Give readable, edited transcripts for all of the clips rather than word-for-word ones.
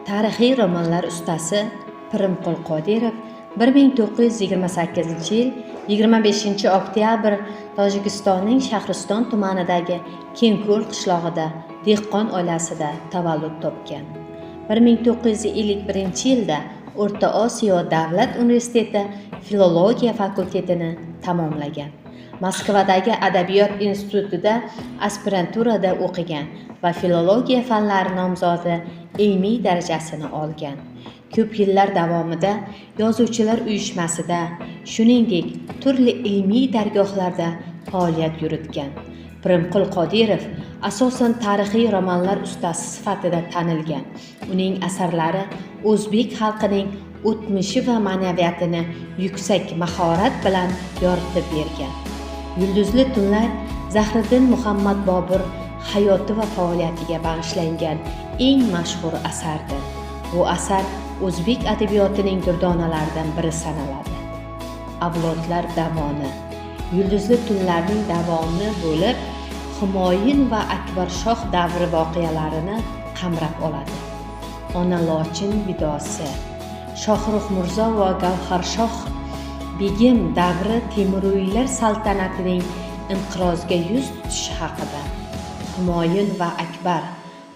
Tarixiy romanlar ustasi Pirimqul Qodirov 1928-yil 25-oktyabr Tojikistonning Shahriston tumanidagi Kengko'l qishlog'ida dehqon oilasida tavallud topgan. 1951-yilda O'rta Osiyo davlat universiteti filologiya fakultetini tamomlagan. Moskvadagi Adabiyot institutida aspiranturada o'qigan va filologiya fanlari nomzodi ilmiy darajasini olgan. Ko'p yillar davomida Yozuvchilar uyushmasida, shuningdek, turli ilmiy dargohlarda faoliyat yuritgan. Pirimqul Qodirov asosan tarixiy romanlar ustasi sifatida tanilgan. Uning asarlari o'zbek xalqining o'tmishi va ma'naviyatini yuksak mahorat bilan yoritib bergan. Yulduzli tunlar Zahriddin Muhammad Bobur hayoti va faoliyatiga bag'ishlangan eng mashhur asardir. Bu asar o'zbek adabiyotining durdonalaridan biri sanaladi. Avlodlar davoni. Yulduzli tunlarning davoni bo'lib, Humoyun va Akbar Shoh davri voqealarini qamrab oladi. Ona Lochin vidosi, Shohrux Mirzo va Gavharshoh Begim davri Temuriylar saltanatining inqirozga yuz tutishi haqida, Humoyun va Akbar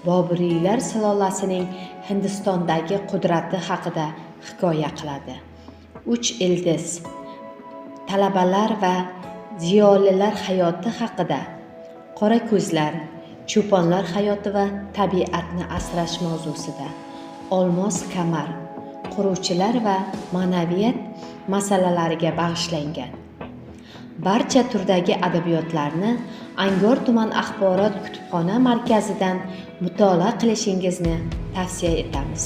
Boburiylar sulolasining Hindistondagi qudrati haqida hikoya qiladi. Uch ildiz, talabalar va ziyolilar hayoti haqida, qora ko'zlar, cho'ponlar hayoti va tabiatni asrash mavzusida, olmos kamar, quruvchilar va ma'naviyat masalalariga bag'ishlangan. Barcha turdagi adabiyotlarni Angor tuman axborot kutubxona markazidan mutolaa qilishingizni tavsiya etamiz.